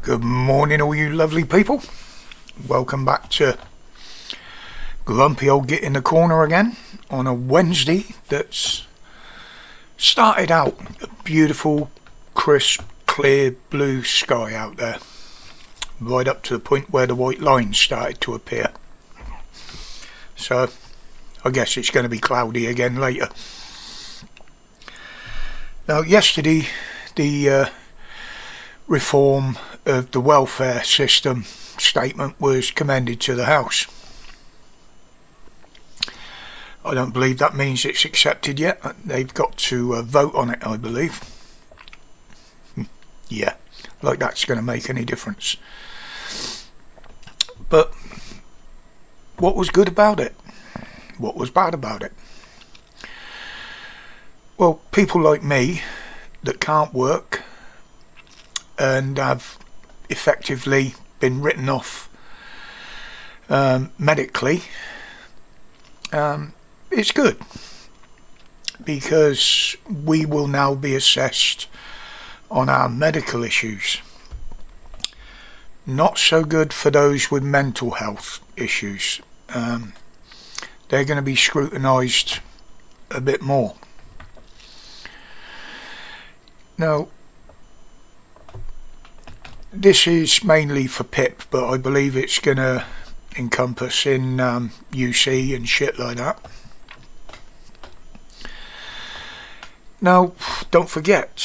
Good morning, all you lovely people. Welcome back to Grumpy Old Git in the Corner again on a Wednesday that's started out a beautiful, crisp, clear blue sky out there, right up to the point where the white lines started to appear. So I guess it's going to be cloudy again later. Now, yesterday, the reform of the welfare system statement was commended to the House. I don't believe that means it's accepted yet. They've got to vote on it, I believe. Yeah, like that's going to make any difference. But what was good about it? What was bad about it? Well, people like me that can't work and have effectively been written off medically, it's good because we will now be assessed on our medical issues. Not so good for those with mental health issues. They're going to be scrutinised a bit more. Now, this is mainly for PIP, but I believe it's going to encompass in UC and shit like that. Now, don't forget,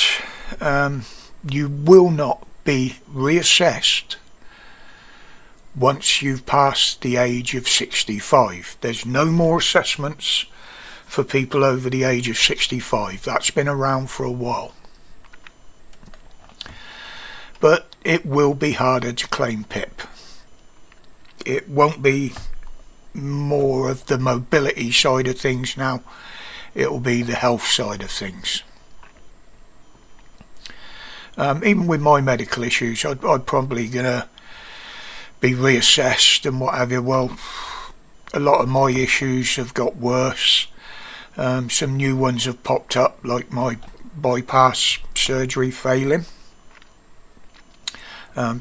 you will not be reassessed once you've passed the age of 65. There's no more assessments for people over the age of 65. That's been around for a while. But it will be harder to claim PIP. It won't be more of the mobility side of things now. It will be the health side of things. Even with my medical issues, I'm probably going to be reassessed and what have you. Well, a lot of my issues have got worse. Some new ones have popped up, like my bypass surgery failing.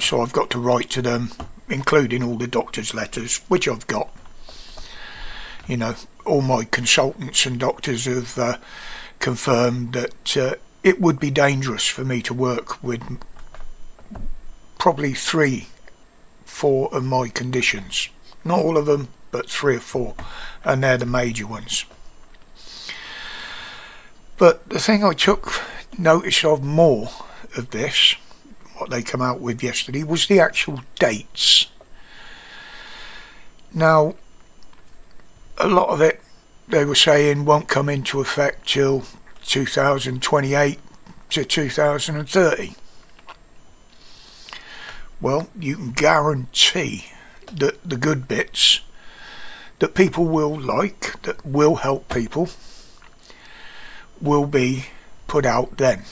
So I've got to write to them, including all the doctor's letters, which I've got. You know, all my consultants and doctors have confirmed that it would be dangerous for me to work with probably 3-4 of my conditions. Not all of them, but 3 or 4, and they're the major ones. But the thing I took notice of more of this, what they come out with yesterday, was the actual dates. Now, a lot of it they were saying won't come into effect till 2028 to 2030. Well, you can guarantee that the good bits that people will like, that will help people, will be put out then.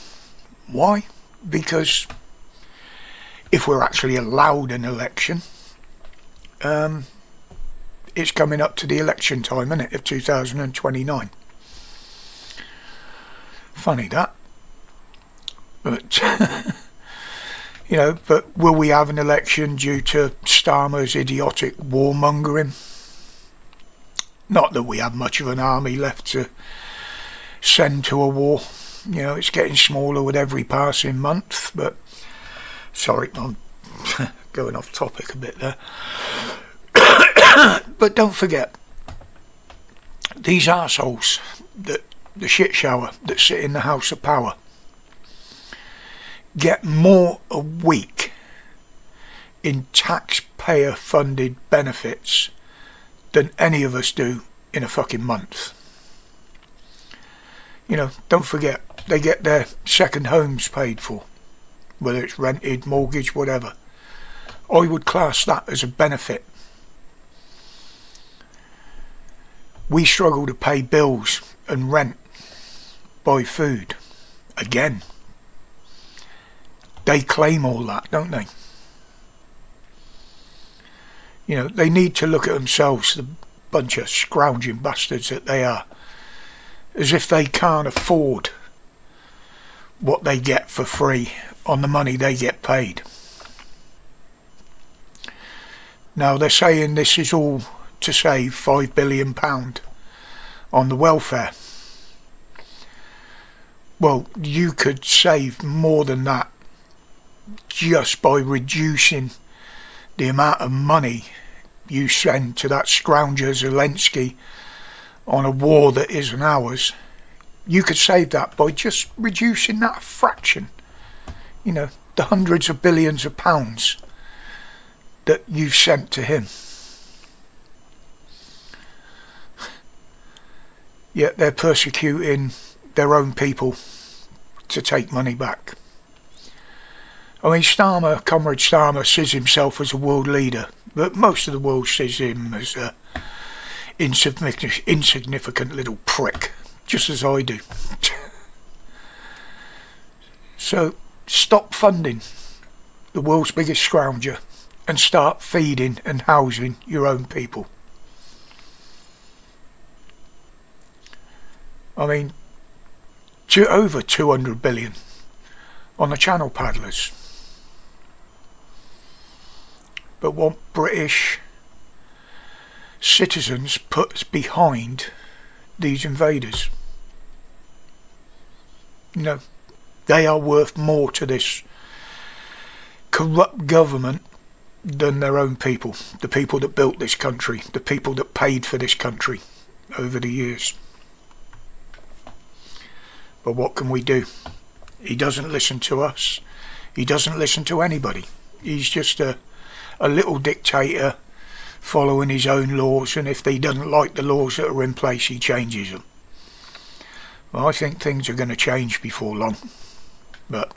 Why? Because if we're actually allowed an election, it's coming up to the election time, isn't it, of 2029. Funny that. But, you know, but will we have an election due to Starmer's idiotic warmongering? Not that we have much of an army left to send to a war. You know, it's getting smaller with every passing month, but sorry, I'm going off topic a bit there. But don't forget, these arseholes, the shit shower that sit in the House of Power, get more a week in taxpayer funded benefits than any of us do in a fucking month. You know, don't forget, they get their second homes paid for, whether it's rented, mortgage, whatever. I would class that as a benefit. We struggle to pay bills and rent, buy food. Again, they claim all that, don't they? You know, they need to look at themselves, the bunch of scrounging bastards that they are, as if they can't afford what they get for free on the money they get paid. Now they're saying this is all to save £5 billion on the welfare. Well, you could save more than that just by reducing the amount of money you send to that scrounger Zelensky on a war that isn't ours. You could save that by just reducing that fraction. You know, the hundreds of billions of pounds that you've sent to him. Yet they're persecuting their own people to take money back. I mean, Comrade Starmer sees himself as a world leader, but most of the world sees him as a insignificant little prick, just as I do. So stop funding the world's biggest scrounger and start feeding and housing your own people. I mean, over 200 billion on the channel paddlers. But what British citizens puts behind these invaders? You know, they are worth more to this corrupt government than their own people, the people that built this country, the people that paid for this country over the years. But what can we do? He doesn't listen to us. He doesn't listen to anybody. He's just a little dictator following his own laws, and if he doesn't like the laws that are in place, he changes them. Well, I think things are going to change before long, but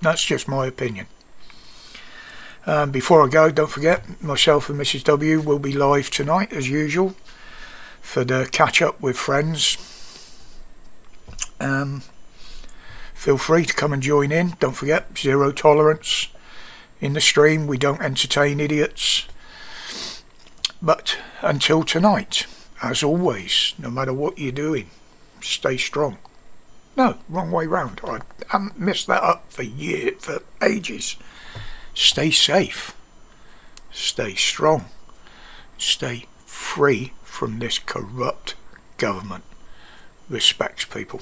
that's just my opinion. Before I go, don't forget, myself and Mrs. W will be live tonight as usual for the catch up with friends. Feel free to come and join in. Don't forget, zero tolerance in the stream. We don't entertain idiots. But until tonight, as always, no matter what you're doing, stay strong. No, wrong way round. I haven't messed that up for ages. Stay safe. Stay strong. Stay free from this corrupt government. Respects, people.